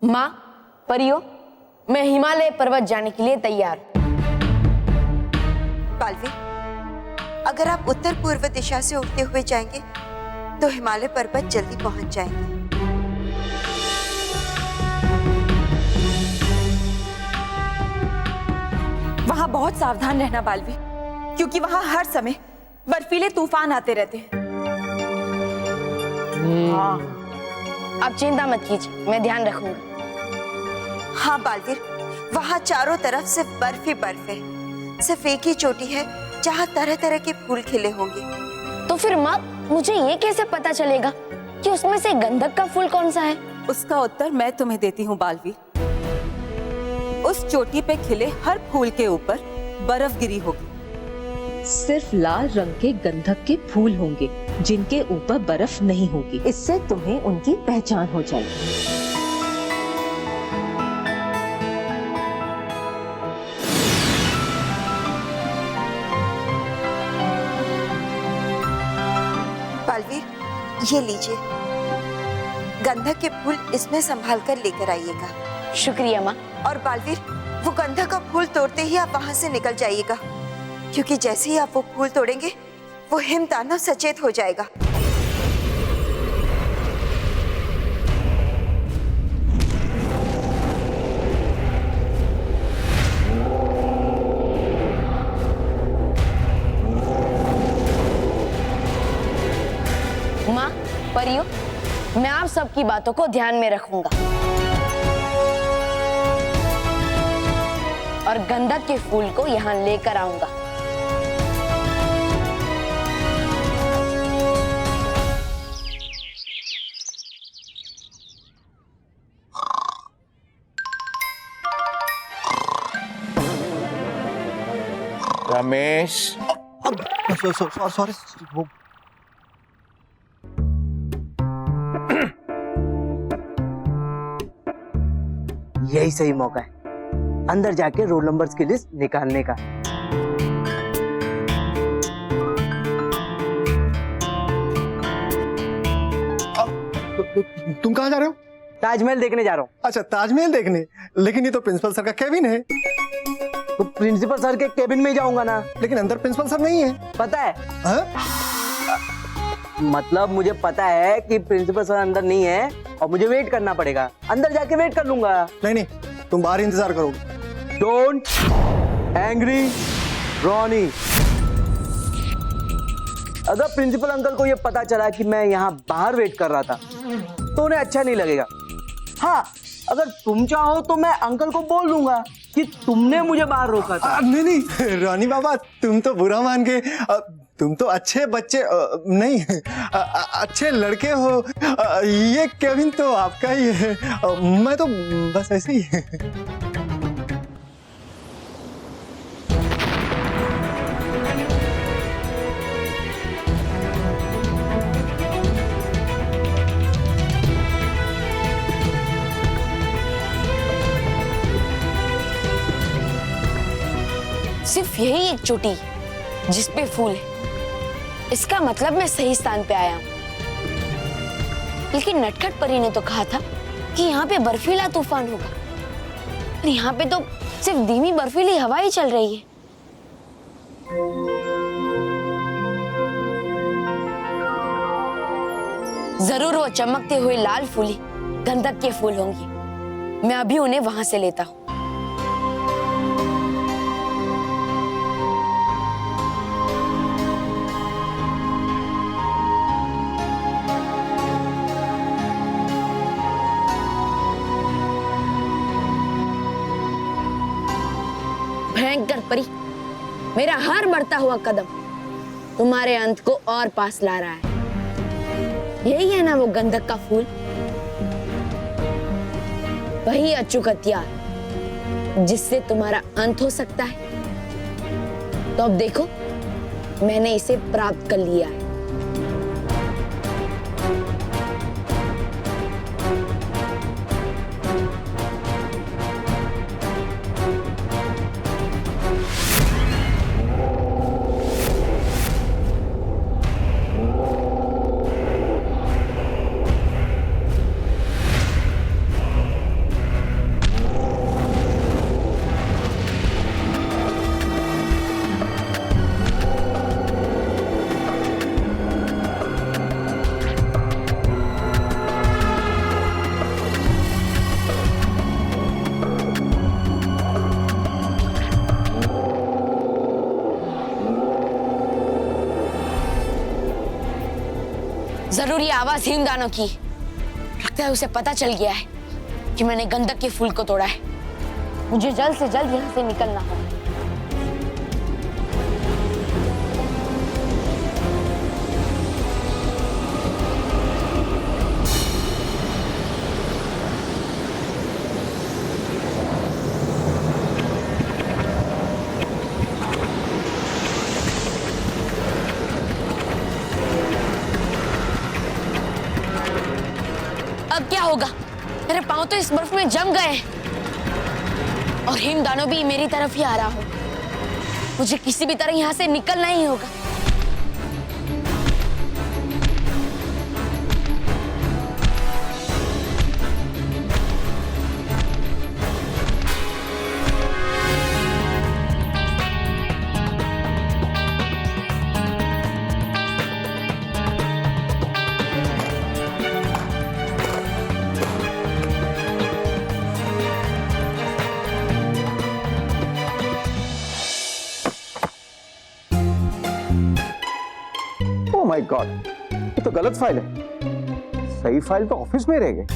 माँ, परियो, मैं हिमालय पर्वत जाने के लिए तैयार हूँ। बालवीर, अगर आप उत्तर पूर्व दिशा से उड़ते हुए जाएंगे तो हिमालय पर्वत जल्दी पहुंच जाएंगे। वहां बहुत सावधान रहना बालवीर, क्योंकि वहां हर समय बर्फीले तूफान आते रहते हैं। हाँ, आप चिंता मत कीजिए, मैं ध्यान रखूंगा। हाँ बालवीर, वहां चारों तरफ सिर्फ बर्फ ही बर्फ है। सिर्फ एक ही चोटी है जहाँ तरह तरह के फूल खिले होंगे। तो फिर माँ, मुझे ये कैसे पता चलेगा कि उसमें से गंधक का फूल कौन सा है? उसका उत्तर मैं तुम्हें देती हूँ बालवीर। उस चोटी पे खिले हर फूल के ऊपर बर्फ गिरी होगी। सिर्फ लाल रंग के गंधक के फूल होंगे जिनके ऊपर बर्फ नहीं होगी। इससे तुम्हें उनकी पहचान हो जाएगी। बालवीर, ये लीजिए, गंधक के फूल इसमें संभाल कर लेकर आइएगा। शुक्रिया माँ। और बालवीर, वो गंधक का फूल तोड़ते ही आप वहां से निकल जाइएगा, क्योंकि जैसे ही आप वो फूल तोड़ेंगे वो हिमतांडव सचेत हो जाएगा। माँ, परियो, मैं आप सबकी बातों को ध्यान में रखूंगा और गंधक के फूल को यहाँ लेकर आऊंगा। रमेश, सॉरी, यही सही मौका है अंदर जाके रोल नंबर्स की लिस्ट निकालने का। तुम कहाँ जा रहे हो? ताजमहल देखने जा रहा हूँ। अच्छा, ताजमहल देखने? लेकिन ये तो प्रिंसिपल सर का केबिन है। तो प्रिंसिपल सर के केबिन में ही जाऊंगा ना। लेकिन अंदर प्रिंसिपल सर नहीं है। पता है? हाँ? मतलब मुझे पता है कि प्रिंसिपल सर अंदर नहीं है और मुझे वेट करना पड़ेगा। अंदर जाके वेट कर लूंगा। नहीं, तुम बाहर इंतजार करोगे। Don't angry Ronnie. अगर प्रिंसिपल अंकल को ये पता चला कि मैं यहाँ बाहर वेट कर रहा था तो उन्हें अच्छा नहीं लगेगा। हाँ, अगर तुम चाहो तो मैं अंकल को बोल दूंगा कि तुमने मुझे बाहर रोका था। नहीं, रॉनी बाबा, तुम तो बुरा मान के, तुम तो अच्छे बच्चे नहीं, अच्छे लड़के हो। ये केबिन तो आपका ही है। मैं तो बस ऐसे ही। सिर्फ यही एक चोटी जिस पे फूल है, इसका मतलब मैं सही स्थान पे आया हूँ। लेकिन नटखट परी ने तो कहा था कि यहाँ पे बर्फीला तूफान होगा, और यहाँ पे तो सिर्फ धीमी बर्फीली हवा ही चल रही है। जरूर वो चमकते हुए लाल फूली गंधक के फूल होंगे। मैं अभी उन्हें वहां से लेता हूँ। भयंकर परी, मेरा हर बढ़ता हुआ कदम तुम्हारे अंत को और पास ला रहा है। यही है ना वो गंधक का फूल, वही अचूक हथियार जिससे तुम्हारा अंत हो सकता है। तो अब देखो, मैंने इसे प्राप्त कर लिया है। जरूर ये आवाज हिमदानों की। लगता है उसे पता चल गया है कि मैंने गंधक के फूल को तोड़ा है। मुझे जल्द से जल्द यहाँ से निकलना होगा। अब क्या होगा? मेरे पांव तो इस बर्फ में जम गए हैं और हिमदानो भी मेरी तरफ ही आ रहा हो। मुझे किसी भी तरह यहाँ से निकलना ही होगा। ओह माय गॉड, ये तो गलत फाइल है। सही फाइल तो ऑफिस में रह गई।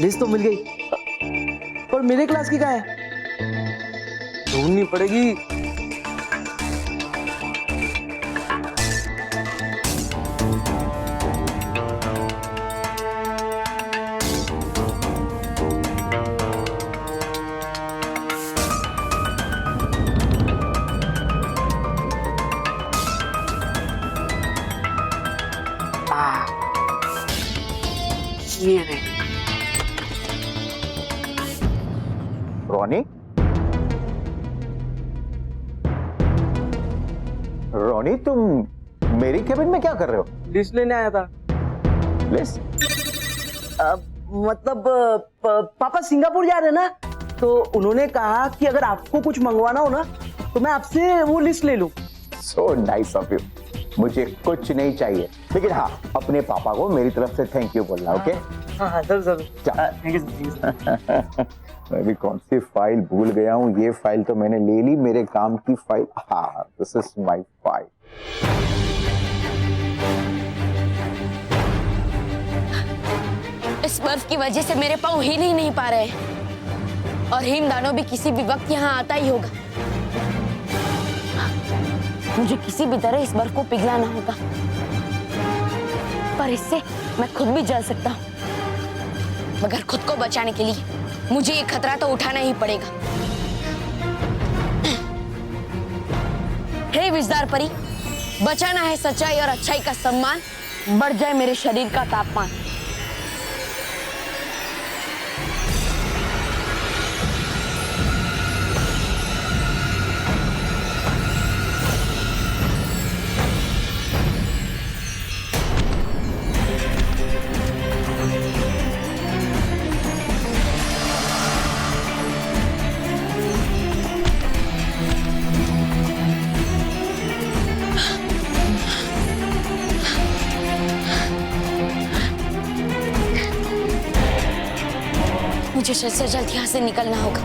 लिस्ट तो मिल गई, पर मेरे क्लास की कहाँ है? ढूंढनी पड़ेगी। ये रही। रोनी, रोनी तुम मेरी केबिन में क्या कर रहे हो? लिस्ट लेने आया था। लिस्ट? मतलब पापा सिंगापुर जा रहे हैं ना, तो उन्होंने कहा कि अगर आपको कुछ मंगवाना हो ना तो मैं आपसे वो लिस्ट ले लूं। So nice of you. मुझे कुछ नहीं चाहिए, लेकिन हाँ अपने पापा को मेरी तरफ से थैंक यू बोलना। ओके? हाँ जरूर जरूर। Thank you. मैं भी कौन सी फाइल भूल गया हूँ। ये फाइल तो मैंने ले ली, मेरे काम की फाइल। हाँ, दिस इज माय फाइल। इस बर्फ की वजह से मेरे पाँव हिल ही नहीं पा रहे हैं और हिमदानो भी किसी भी वक्त यहाँ आता ही होगा। मुझे किसी भी तरह इस बर्फ को पिघलाना होगा, पर इससे मैं खुद भी जल सकता हूँ। मगर खुद को बचाने के लिए मुझे ये खतरा तो उठाना ही पड़ेगा। हे विजदार परी, बचाना है सच्चाई और अच्छाई का सम्मान, बढ़ जाए मेरे शरीर का तापमान। मुझे जल्द से जल्द यहाँ से निकलना होगा।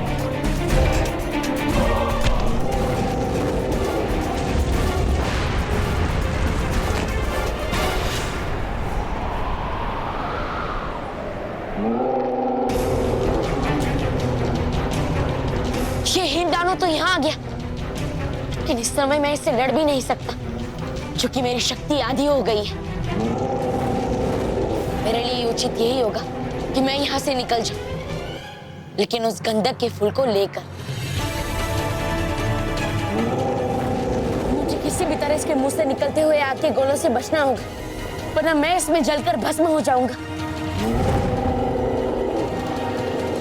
ये हिमदानो तो यहाँ आ गया, लेकिन इस समय मैं इससे लड़ भी नहीं सकता, क्योंकि मेरी शक्ति आधी हो गई है। मेरे लिए उचित यही होगा कि मैं यहाँ से निकल जाऊं, लेकिन उस गंधक के फूल को लेकर। मुझे किसी भी तरह इसके मुंह से निकलते हुए आग के गोलों से बचना होगा, वरना मैं इसमें जलकर भस्म हो जाऊंगा।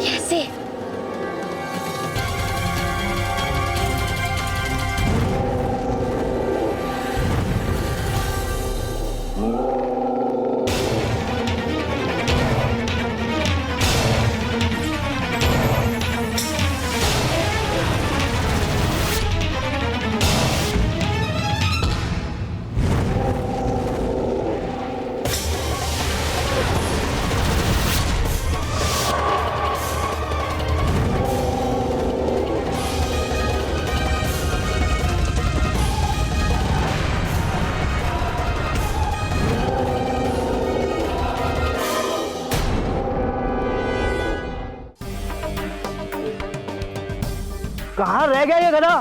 कैसे? कहाँ रह गया ये गधा?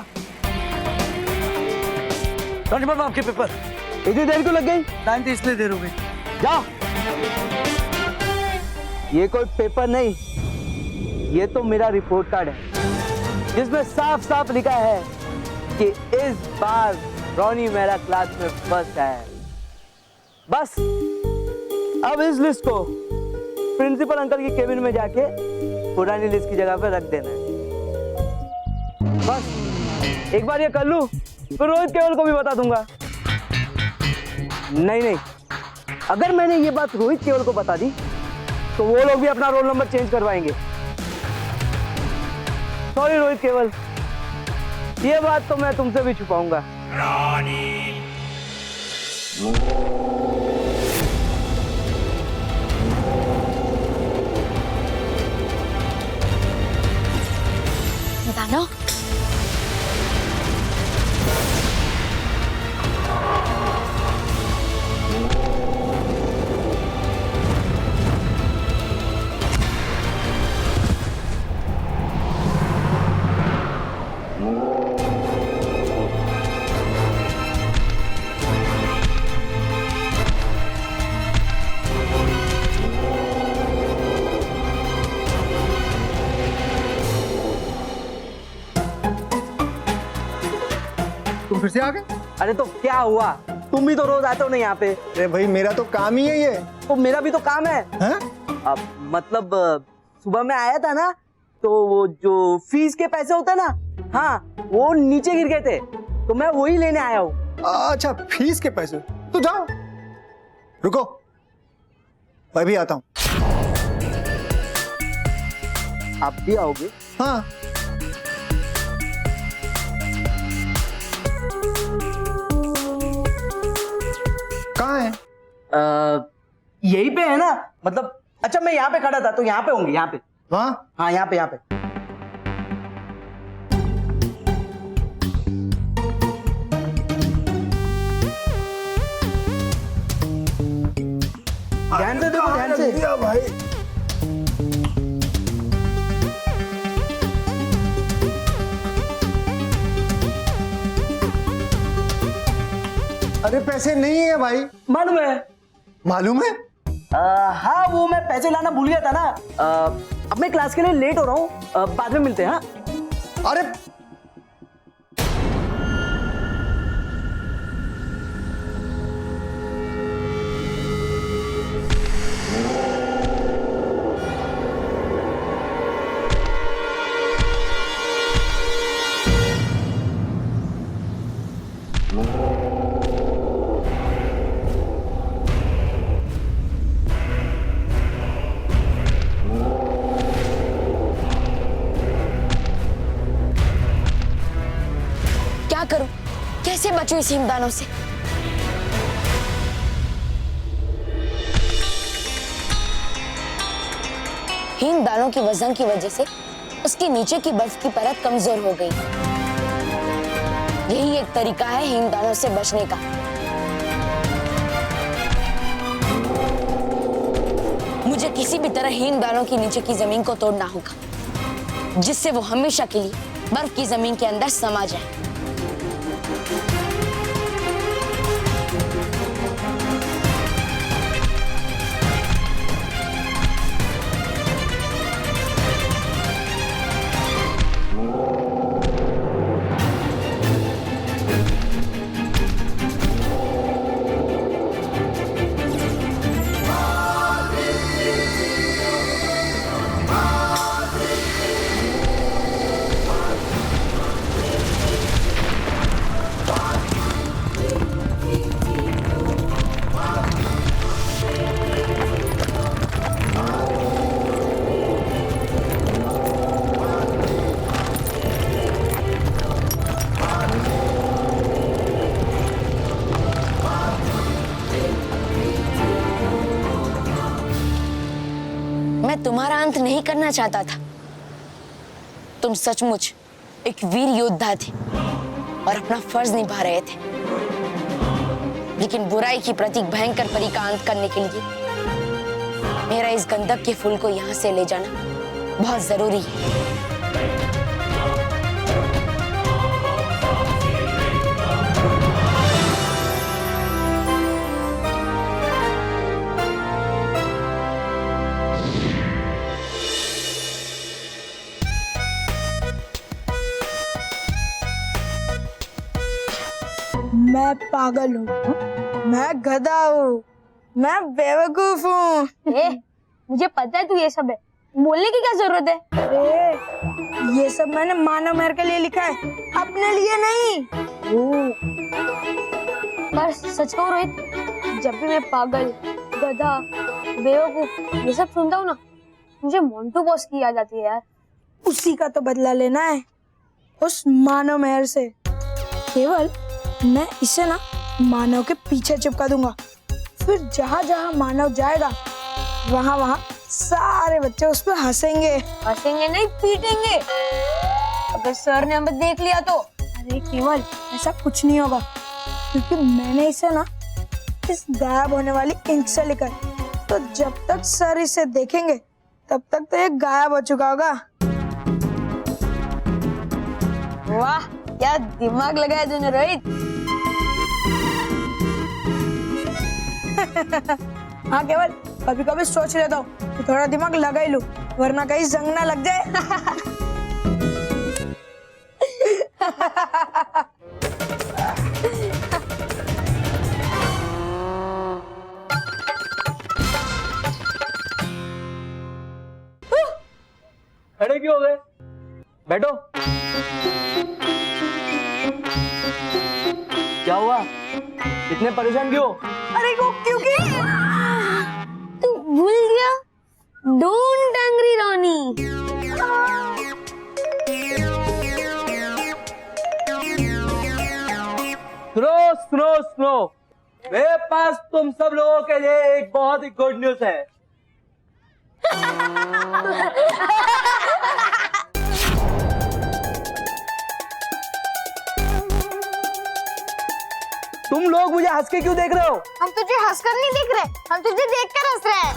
प्रिंसिपल आपके पेपर इतनी देर क्यों लग गई? टाइम तो इसलिए देर हो गई। जाओ। ये कोई पेपर नहीं, ये तो मेरा रिपोर्ट कार्ड है जिसमें साफ साफ लिखा है कि इस बार रोनी मेरा क्लास में फर्स्ट है। बस अब इस लिस्ट को प्रिंसिपल अंकल की केबिन में जाके पुरानी लिस्ट की जगह पे रख देना है। बस एक बार ये कर लूं तो रोहित केवल को भी बता दूंगा। नहीं, अगर मैंने ये बात रोहित केवल को बता दी तो वो लोग भी अपना रोल नंबर चेंज करवाएंगे। सॉरी रोहित केवल, ये बात तो मैं तुमसे भी छुपाऊंगा। दानो, तुम फिर से आ गए? अरे तो क्या हुआ, तुम भी तो रोज आते हो ना यहाँ पे। अरे भाई मेरा तो काम ही है ये। तो मेरा भी तो काम है। हैं? अब मतलब सुबह में आया था ना, तो वो जो फीस के पैसे होते हैं ना, हाँ वो नीचे गिर गए थे, तो मैं वही लेने आया हूँ। अच्छा, फीस के पैसे? तो जाओ, रुको, मैं भी आता हूँ। आप भी आओगे? हाँ। कहाँ है? यही पे है ना, मतलब अच्छा मैं यहाँ पे खड़ा था तो यहाँ पे होंगे, यहाँ पे। वहाँ? हाँ यहाँ पे, यहाँ पे। ध्यान से देखो, ध्यान से। भाई अरे पैसे नहीं है भाई। मालूम है? मालूम है? हाँ वो मैं पैसे लाना भूल गया था ना। अब मैं क्लास के लिए लेट हो रहा हूँ, बाद में मिलते हैं। हाँ अरे क्या करूं? कैसे बचूं इस हिमदानों से? हिमदानों की वजन की वजह से उसके नीचे की बर्फ की परत कमजोर हो गई। यही एक तरीका है हिमदानों से बचने का। मुझे किसी भी तरह हिमदानों की नीचे की जमीन को तोड़ना होगा, जिससे वो हमेशा के लिए बर्फ की जमीन के अंदर समा जाए। मैं तुम्हारा अंत नहीं करना चाहता था। तुम सचमुच एक वीर योद्धा थे और अपना फर्ज निभा रहे थे, लेकिन बुराई की प्रतीक भयंकर परी का अंत करने के लिए मेरा इस गंधक के फूल को यहाँ से ले जाना बहुत जरूरी है। मैं पागल हूँ, मैं गधा हूँ, मैं बेवकूफ हूँ। मुझे पता है तू ये सब है, बोलने की क्या जरूरत है? अरे ये सब मैंने मानव मेहर के लिए लिखा है, अपने लिए नहीं। पर सच कहूँ रोहित, जब भी मैं पागल, गधा, बेवकूफ ये सब सुनता हूँ ना, मुझे मोंटू बॉस की याद आती है यार। उसी का तो बदला लेना है उस मानव मेहर से। केवल मैं इसे ना मानव के पीछे चिपका दूंगा, फिर जहाँ जहाँ मानव जाएगा वहाँ वहाँ सारे बच्चे उस पर हंसेंगे। हंसेंगे नहीं, पीटेंगे। अगर सर ने हमें देख लिया तो? अरे केवल ऐसा कुछ नहीं होगा, क्योंकि मैंने इसे ना इस गायब होने वाली इंक से लिखा है। तो जब तक सर इसे देखेंगे तब तक तो ये गायब हो चुका होगा। वाह, क्या दिमाग लगाया तूने रोहित। हाँ केवल कभी कभी सोच लेता हूँ कि थोड़ा दिमाग लगा ही लूं, वरना कहीं जंग ना लग जाए। खड़े क्यों हो गए? बैठो। क्या हुआ? इतने परेशान क्यों? अरे वो क्योंकि तू भूल गया, डोंट एंग्री रानी। सुनो सुनो सुनो, मेरे पास तुम सब लोगों के लिए एक बहुत ही गुड न्यूज है। तुम लोग मुझे हंस के क्यों देख रहे हो? हम तुझे हंसकर नहीं देख रहे, हम तुझे देखकर हंस रहे हैं।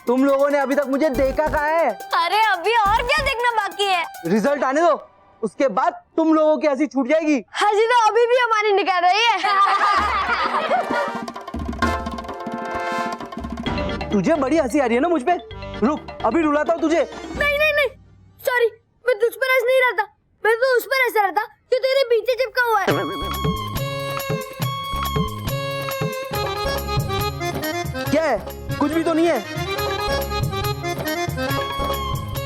तुम लोगों ने अभी तक मुझे देखा कहाँ है? अरे अभी और क्या देखना बाकी है? रिजल्ट आने दो, उसके बाद तुम लोगों की हंसी छूट जाएगी। हंसी तो अभी भी हमारी निकल रही है। तुझे बड़ी हंसी आ रही है ना मुझ पे? रुक, अभी रुलाता हूँ तुझे। नहीं नहीं नहीं, सॉरी, मैं तुझ पर हंस नहीं रहा था, मैं तो उस पर हंस रहा था जो तेरे पीछे चिपका हुआ है। क्या है? कुछ भी तो नहीं है।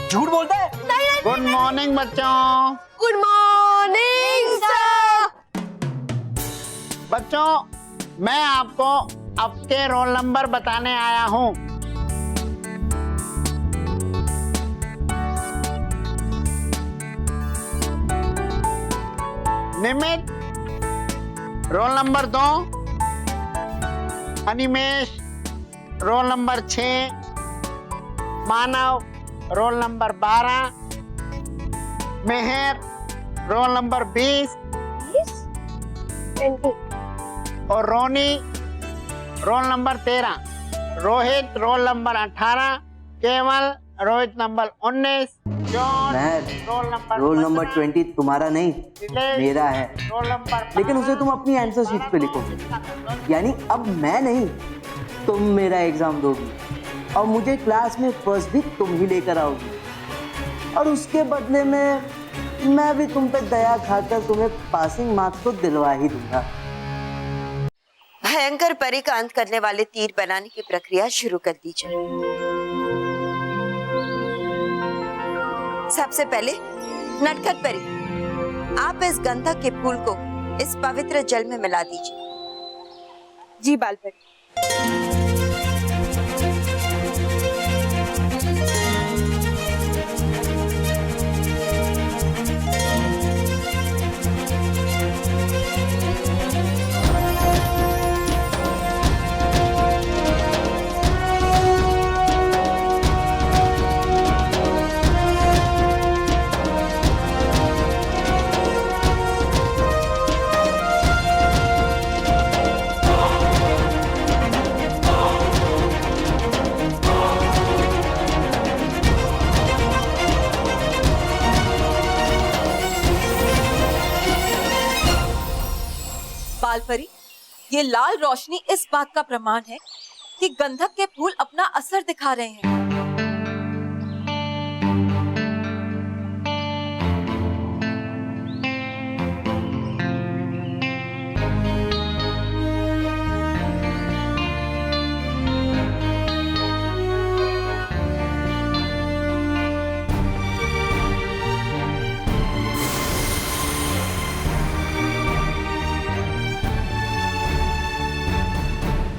झूठ बोलता है? गुड मॉर्निंग बच्चों। Good morning sir. बच्चों, मैं आपको आपके रोल नंबर बताने आया हूँ। Nimit roll number 2, Animesh roll number 6, Manav roll number 12, Mehar roll number 20 और Roni roll number 13, Rohit roll number 18, केवल Rohit number 19, John roll number 20 तुम्हारा नहीं, मेरा है। रोल नंबर लेकिन उसे तुम अपनी आंसर शीट पे लिखोगे, यानी अब मैं नहीं, तुम मेरा एग्जाम दोगी और मुझे क्लास में फर्स्ट भी तुम ही लेकर आओगी, और उसके बदले में मैं भी तुम पे दया खाकर तुम्हें पासिंग मार्क्स तो दिलवा ही दूंगा। भयंकर परी का अंत करने वाले तीर बनाने की प्रक्रिया शुरू कर दी जाए। सबसे पहले नटखट परी, आप इस गंधक के फूल को इस पवित्र जल में मिला दीजिए। जी बालपरी। बालपरी, ये लाल रोशनी इस बात का प्रमाण है कि गंधक के फूल अपना असर दिखा रहे हैं।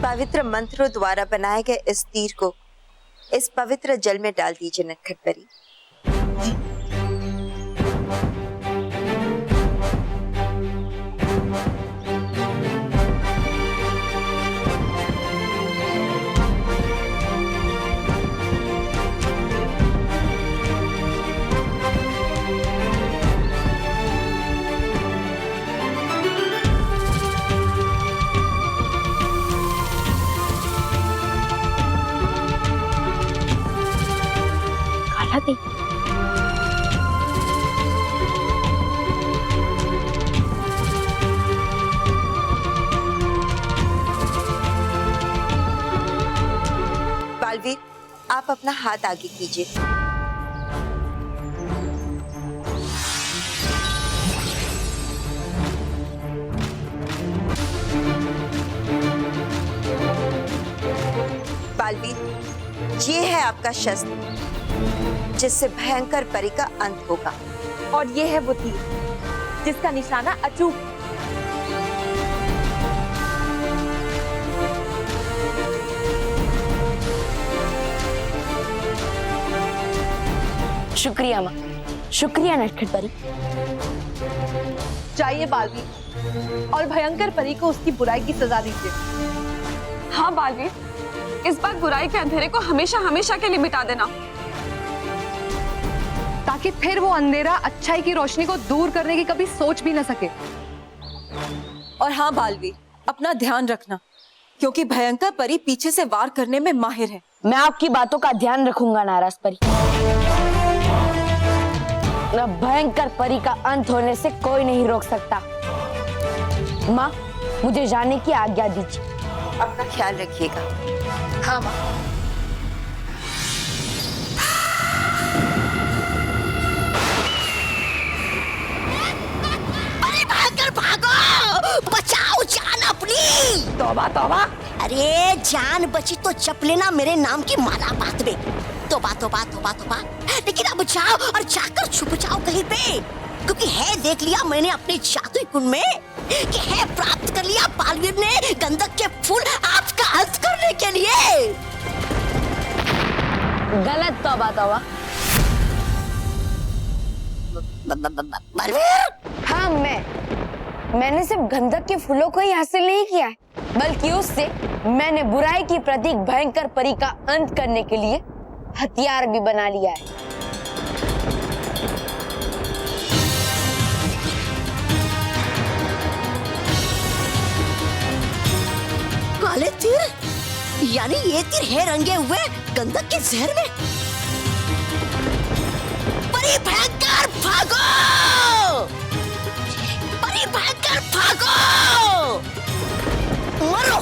पवित्र मंत्रों द्वारा बनाए गए इस तीर को इस पवित्र जल में डाल दीजिए नटखट परी। खालाती बालवीर, आप अपना हाथ आगे कीजिए। बालवीर, ये है आपका शस्त्र जिससे भयंकर परी का अंत होगा। और ये है वो तीर जिसका निशाना अचूक। शुक्रिया माँ, शुक्रिया नटखट परी। जाइए बालवीर और भयंकर परी को उसकी बुराई की सजा दीजिए। हाँ बालवीर, इस बार बुराई के अंधेरे को हमेशा हमेशा के लिए मिटा देना, ताकि फिर वो अंधेरा अच्छाई की रोशनी को दूर करने की कभी सोच भी न सके। और हाँ बालवीर, अपना ध्यान रखना, क्योंकि भयंकर परी पीछे से वार करने में माहिर है। मैं आपकी बातों का ध्यान रखूंगा नाराज परी। न भयंकर परी का अंत होने से कोई नहीं रोक सकता। माँ, मुझे जाने की आज्ञा दीजिए। अपना ख्याल रखिएगा। हाँ माँ। अरे भागकर भागो, बचाओ जान अपनी। तौबा तौबा। अरे जान बची तो जप लेना मेरे नाम की माला बात में। तौबा तौबा तौबा तौबा। लेकिन अब जाओ और जाकर छुप जाओ कहीं पे, क्योंकि है देख लिया मैंने अपने जादुई कुंड में कि है प्राप्त कर लिया बालवीर ने गंधक के फूल आपका अंत करने के लिए। गलत तौबा तौबा। बालवीर? हाँ, मैंने सिर्फ गंधक के फूलों को ही हासिल नहीं किया है, बल्कि उससे मैंने बुराई की प्रतीक भयंकर परी का अंत करने के लिए हथियार भी बना लिया है। काले तीर? यानी ये तीर है रंगे हुए गंधक के जहर में? परी भयंकर भागो! परी भयंकर भागो! मरो!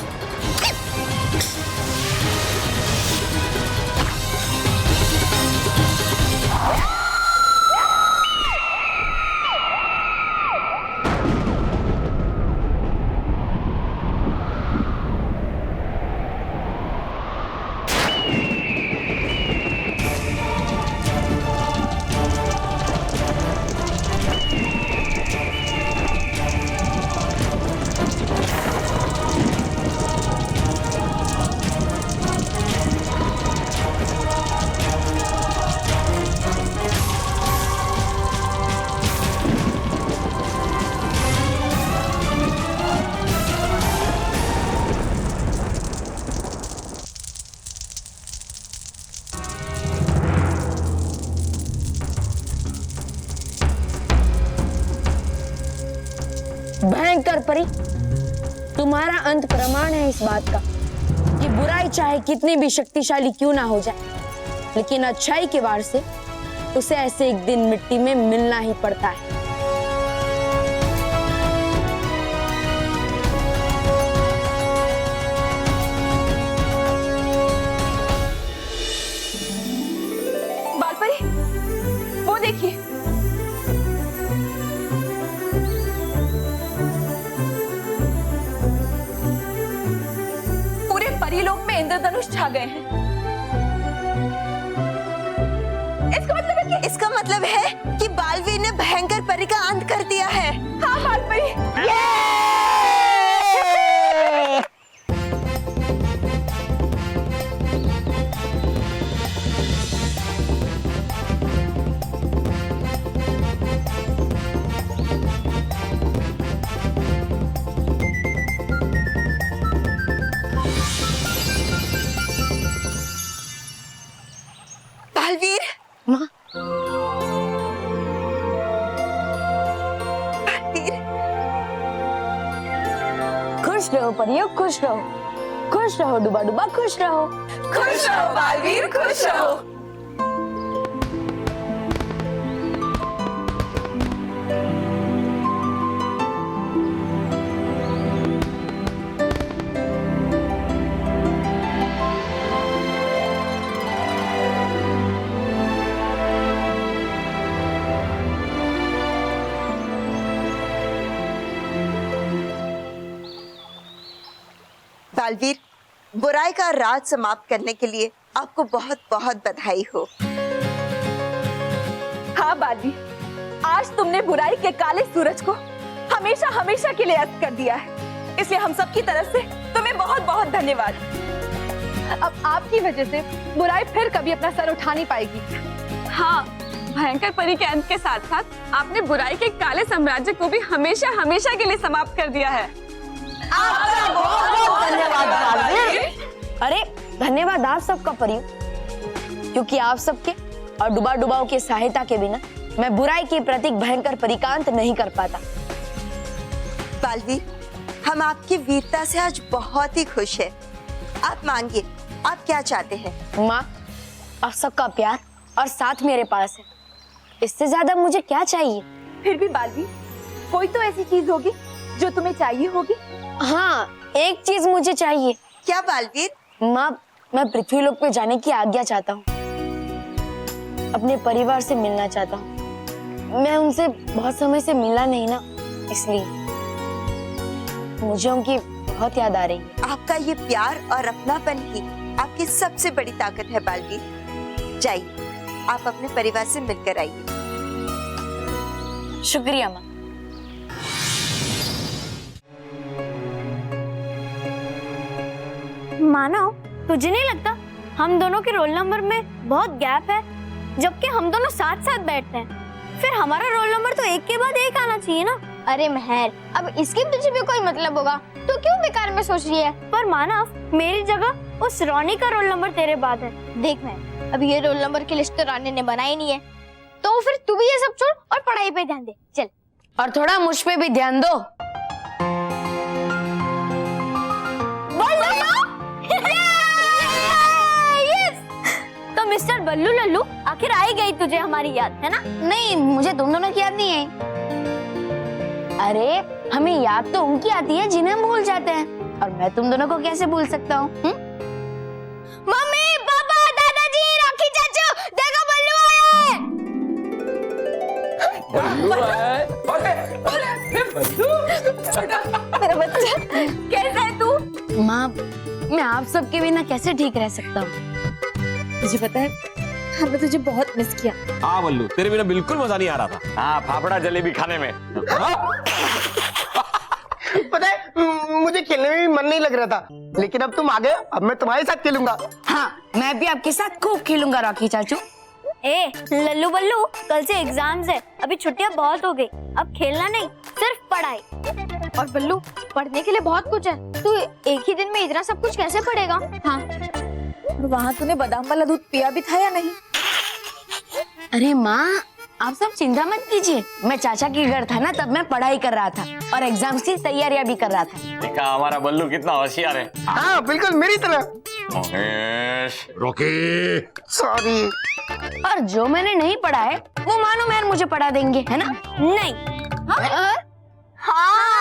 भयंकर परी, तुम्हारा अंत प्रमाण है इस बात का कि बुराई चाहे कितनी भी शक्तिशाली क्यों ना हो जाए, लेकिन अच्छाई के वार से उसे ऐसे एक दिन मिट्टी में मिलना ही पड़ता है। बालपरी, वो देखिए, परिलोक में इंद्रधनुष छा गए हैं। इसका मतलब है कि बालवीर ने भयंकर परी का अंत कर दिया है। हाँ बालपरी। खुश रहो परियो, खुश रहो, खुश रहो डुबा डुबा, खुश रहो। खुश रहो बालवीर, खुश रहो। बालवीर, बुराई का राज समाप्त करने के लिए आपको बहुत बहुत बधाई हो। हाँ बालवीर, आज तुमने बुराई के काले सूरज को हमेशा हमेशा के लिए अस्त कर दिया है, इसलिए हम सब की तरफ से तुम्हें बहुत बहुत धन्यवाद। अब आपकी वजह से बुराई फिर कभी अपना सर उठा नहीं पाएगी। हाँ, भयंकर परी के अंत के साथ साथ आपने बुराई के काले साम्राज्य को भी हमेशा हमेशा के लिए समाप्त कर दिया है। आपका बहुत बहुत धन्यवाद बालवीर। अरे धन्यवाद आप सबका परियो, क्योंकि आप सबके और डुबा डुबाओं की सहायता के बिना मैं बुराई के प्रतीक भयंकर परी का अंत नहीं कर पाता। बालवीर, हम आपकी वीरता से आज बहुत ही खुश है। आप मांगिए, आप क्या चाहते हैं? माँ, आप सबका प्यार और साथ मेरे पास है, इससे ज्यादा मुझे क्या चाहिए? फिर भी बालवीर, कोई तो ऐसी चीज होगी जो तुम्हें चाहिए होगी। हाँ, एक चीज मुझे चाहिए। क्या बालवीर? माँ, मैं पृथ्वीलोक पे जाने की आज्ञा चाहता हूँ, अपने परिवार से मिलना चाहता हूँ। मैं उनसे बहुत समय से मिला नहीं ना, इसलिए मुझे उनकी बहुत याद आ रही है। आपका ये प्यार और अपनापन ही आपकी सबसे बड़ी ताकत है बालवीर। जाइए, आप अपने परिवार से मिलकर आइए। शुक्रिया माँ। मानव, तुझे नहीं लगता हम दोनों के रोल नंबर में बहुत गैप है? जबकि हम दोनों साथ साथ बैठते हैं, फिर हमारा रोल नंबर तो एक के बाद एक आना चाहिए ना। अरे महर, अब इसके पीछे भी कोई मतलब होगा तो क्यों बेकार में सोच रही है? पर मानव, मेरी जगह उस रोनी का रोल नंबर तेरे बाद है। देख महर, अब ये रोल नंबर की लिस्ट तो रानी ने बनाई नहीं है, तो फिर तू भी ये सब छोड़ और पढ़ाई पे ध्यान दे। चल, और थोड़ा मुझ पे भी ध्यान दो। तो मिस्टर बल्लू लल्लू, आखिर आई गई तुझे हमारी याद, है ना? नहीं, मुझे तुम दोनों की याद नहीं आई। अरे हमें याद तो उनकी आती है जिन्हें हम भूल जाते हैं, और मैं तुम दोनों को कैसे भूल सकता हूँ? मम्मी, पापा, दादाजी, रॉकी चाचू, देखो बल्लू आया है। मेरा बच्चा, कैसा है तू? माँ, मैं आप सबके बिना कैसे ठीक रह सकता हूँ? तुझे पता है, हमने तुझे बहुत मिस किया। हाँ बल्लू, तेरे बिना बिल्कुल मजा नहीं आ रहा था। हाँ, फाफड़ा जलेबी खाने में। पता है, मुझे खेलने में भी मन नहीं लग रहा था, लेकिन अब तुम आ गए, अब मैं तुम्हारे साथ खेलूंगा। हाँ, मैं भी आपके साथ खूब खेलूंगा रॉकी चाचू। ए लल्लू बल्लू, कल से एग्जाम्स है, अभी छुट्टियां बहुत हो गई, अब खेलना नहीं, सिर्फ पढ़ाई। और बल्लू, पढ़ने के लिए बहुत कुछ है, तू एक ही दिन में इतना सब कुछ कैसे पढ़ेगा? हाँ, वहाँ तूने बादाम वाला दूध पिया भी था या नहीं? अरे माँ, आप सब चिंता मत कीजिए, मैं चाचा के घर था ना, तब मैं पढ़ाई कर रहा था और एग्जाम्स की तैयारियां भी कर रहा था। देखा हमारा बल्लू कितना होशियार है। हाँ बिल्कुल मेरी तरह। Mahesh, Rocky, sorry. और जो मैंने नहीं पढ़ा है वो मानो मैम मुझे पढ़ा देंगे, है ना? नहीं। हाँ।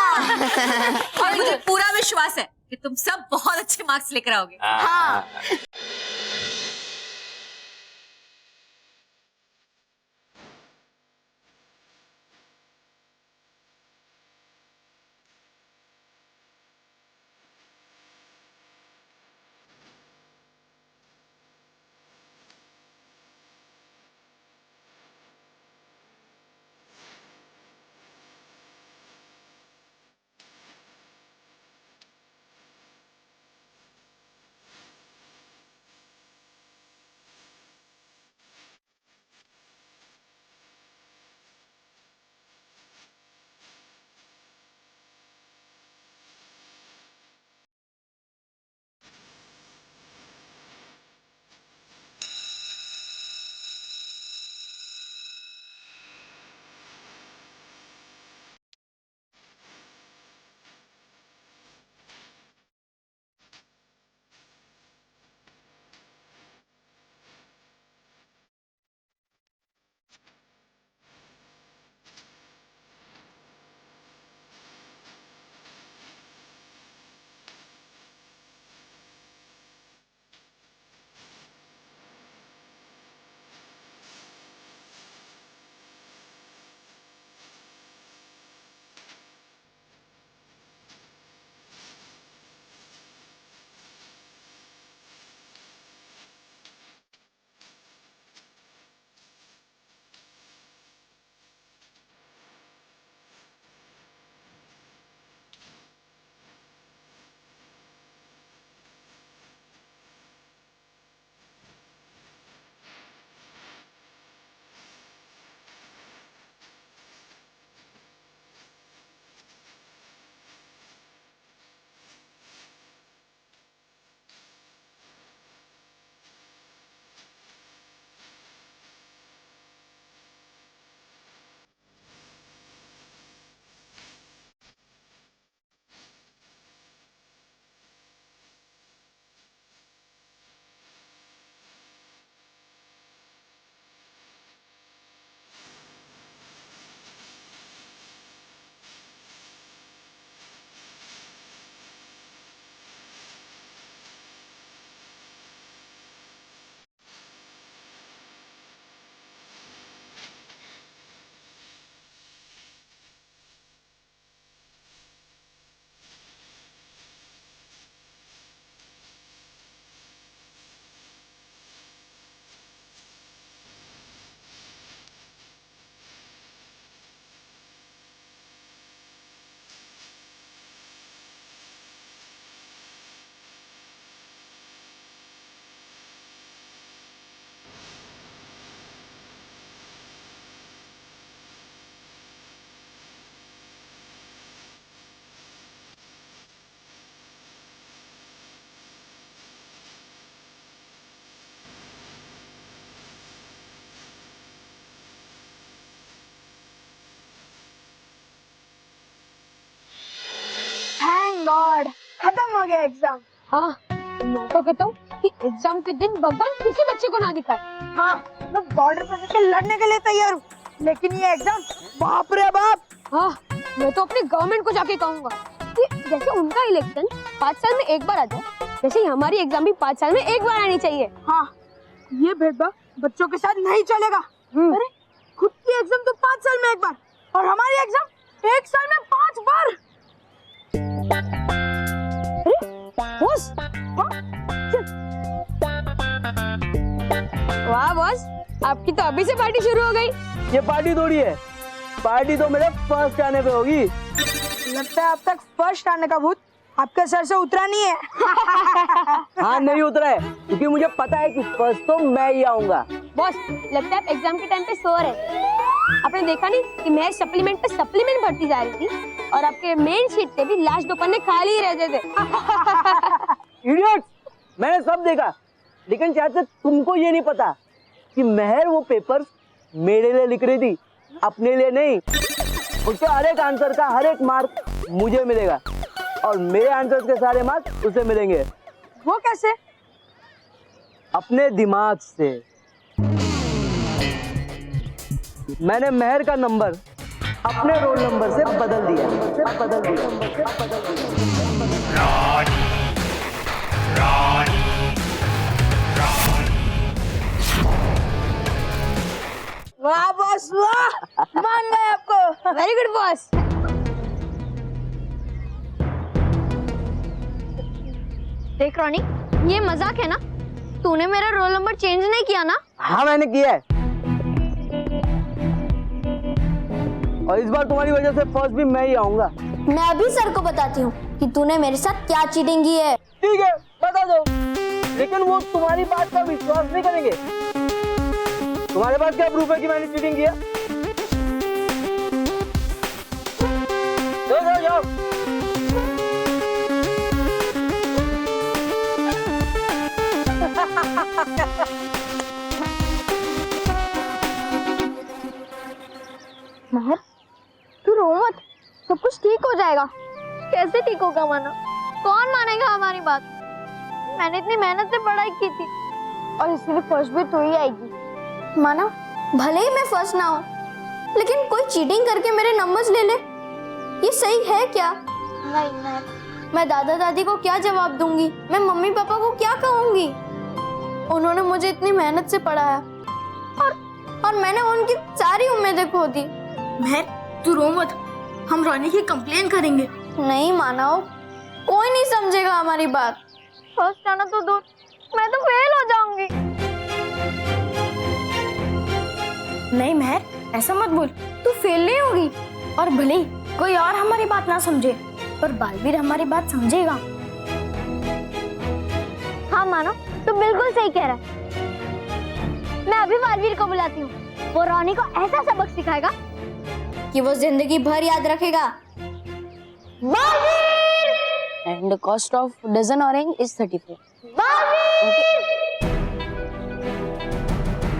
और मुझे पूरा विश्वास है कि तुम सब बहुत अच्छे मार्क्स लेकर आओगे। हाँ। गॉड, खत्म हो गया एग्जाम। हाँ, मैं तो कहता हूँ कि एग्जाम के दिन भगवान किसी बच्चे को ना दिखाए। हाँ, मैं बॉर्डर पे जाके लड़ने के लिए तैयार हूँ, लेकिन ये एग्जाम, बाप रे बाप। हाँ, मैं तो अपनी गवर्नमेंट को जाके कहूँगा कि जैसे उनका इलेक्शन 5 साल में एक बार आ जाए, वैसे ही हमारी एग्जाम भी 5 साल में एक बार आनी चाहिए। हाँ, ये भेदभाव बच्चों के साथ नहीं चलेगा। अरे खुद की एग्जाम तो 5 साल में एक बार, और हमारी एग्जाम 1 साल में 5 बार। बॉस, वाह बॉस, आपकी तो अभी से पार्टी शुरू हो गई। ये पार्टी थोड़ी है, पार्टी तो मेरे फर्स्ट आने पे होगी। लगता है अब तक फर्स्ट आने का भूत आपके सर से उतरा नहीं है। हाँ, नहीं उतरा है, क्योंकि मुझे पता है कि फर्स्ट तो मैं ही आऊंगा। बॉस, लगता है आप एग्जाम के टाइम पे सो रहे। आपने देखा नहीं कि मैं सप्लीमेंट पे सप्लीमेंट भरती जा रही थी और आपके मेन शीट पे भी लास्ट 2 पन्ने खाली ही रहते थे। इडियट, मैंने सब देखा, लेकिन शायद से तुमको ये नहीं पता कि महर वो पेपर मेरे लिए लिख रही थी, अपने लिए नहीं। उसके हर एक आंसर का हर एक मार्क मुझे मिलेगा और मेरे आंसर के सारे मार्क्स उसे मिलेंगे। वो कैसे? अपने दिमाग से। मैंने महर का नंबर अपने रोल नंबर से बदल दिया। वाह बॉस वाह, मान गए आपको। Very good boss. देख रोनी, ये मजाक है ना? तूने मेरा रोल नंबर चेंज नहीं किया ना? हाँ, मैंने किया है, और इस बार तुम्हारी वजह से फर्स्ट भी मैं ही आऊंगा। मैं अभी सर को बताती हूँ कि तूने मेरे साथ क्या चीटिंग की है। ठीक है, बता दो, लेकिन वो तुम्हारी बात का विश्वास नहीं करेंगे। तुम्हारे पास क्या प्रूफ है कि मैंने चीटिंग किया? जाओ जाओ। महर, तू रो मत, सब कुछ ठीक हो जाएगा। कैसे ठीक होगा माना? कौन मानेगा हमारी बात? मैंने इतनी मेहनत से पढ़ाई की थी और इसलिए फर्स्ट भी तू ही आएगी। माना, भले ही मैं फर्स्ट ना हूँ, लेकिन कोई चीटिंग करके मेरे नंबर्स ले ले, ये सही है क्या? नहीं, मैं दादा दादी को क्या जवाब दूंगी? मैं मम्मी पापा को क्या कहूंगी? उन्होंने मुझे इतनी मेहनत से पढ़ाया और मैंने उनकी सारी उम्मीदें खो दी। महर, तू रो मत, हम रोनी की कंप्लेन करेंगे। नहीं मानो, कोई नहीं समझेगा हमारी बात। फर्स्ट आना तो दूर, मैं तो फेल हो जाऊंगी। नहीं महर, ऐसा मत बोल, तू फेल नहीं होगी। और भले ही कोई और हमारी बात ना समझे, पर बालवीर हमारी बात समझेगा। हाँ मानो, तू बिल्कुल सही कह रहा है। मैं अभी बालवीर को बुलाती हूँ, वो रोनी को ऐसा सबक सिखाएगा कि वो जिंदगी भर याद रखेगा। Baalveer! And the cost of dozen orange is 34.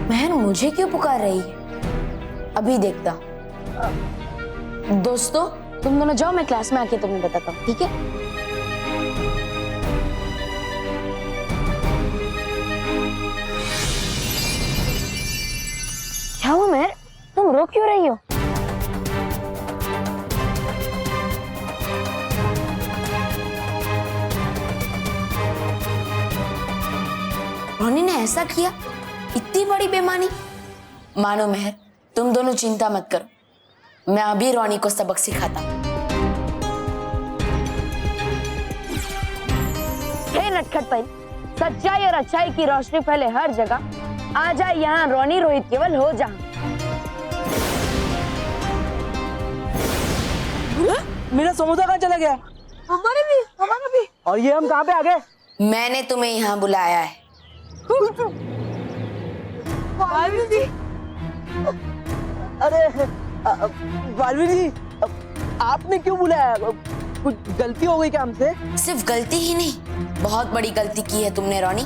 महर मुझे क्यों पुकार रही है? अभी देखता। दोस्तों, तुम दोनों जाओ, मैं क्लास में आके तुम्हें बताता हूँ, ठीक है? क्या हुआ महर? तुम रो क्यों रही हो? रोनी ने ऐसा किया? इतनी बड़ी बेईमानी? मानो महर, तुम दोनों चिंता मत करो, मैं अभी रोनी को सबक सिखाता हूँ। हे नटखट परी, सच्चाई और अच्छाई की रोशनी फैले हर जगह। आ जाए यहाँ रोनी रोहित केवल हो जा। मेरा समोसा कहाँ चला गया? हमारे भी। और ये हम कहाँ पे आ गए? मैंने तुम्हें यहाँ बुलाया है। बालवीर जी, अरे बालवीर जी, आपने क्यों बुलाया? कुछ गलती हो गई क्या हमसे? सिर्फ गलती ही नहीं, बहुत बड़ी गलती की है तुमने रोनी।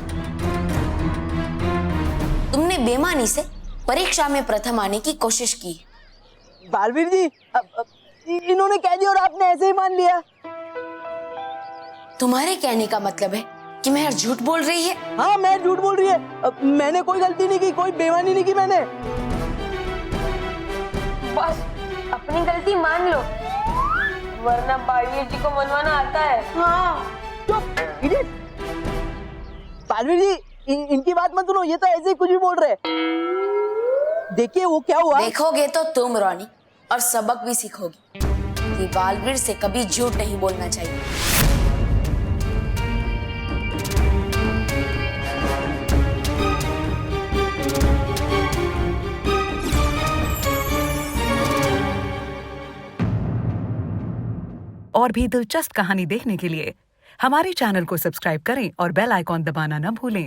तुमने बेईमानी से परीक्षा में प्रथम आने की कोशिश की। बालवीर जी, इन्होंने कह दिया और आपने ऐसे ही मान लिया। तुम्हारे कहने का मतलब है कि मेहर झूठ बोल रही है? हाँ मैं झूठ बोल रही है। मैंने कोई गलती नहीं की, कोई बेईमानी नहीं की मैंने। बस अपनी गलती मान लो, वरना बाड़वीर जी को मनवाना आता है। हाँ चुप इडियट। बालवीर जी इनकी बात मत सुनो, ये तो ऐसे ही कुछ भी बोल रहे हैं। देखिए वो क्या हुआ। देखोगे तो तुम रोनी, और सबक भी सीखोगी कि बालवीर से कभी झूठ नहीं बोलना चाहिए। और भी दिलचस्प कहानी देखने के लिए हमारे चैनल को सब्सक्राइब करें और बेल आइकॉन दबाना न भूलें।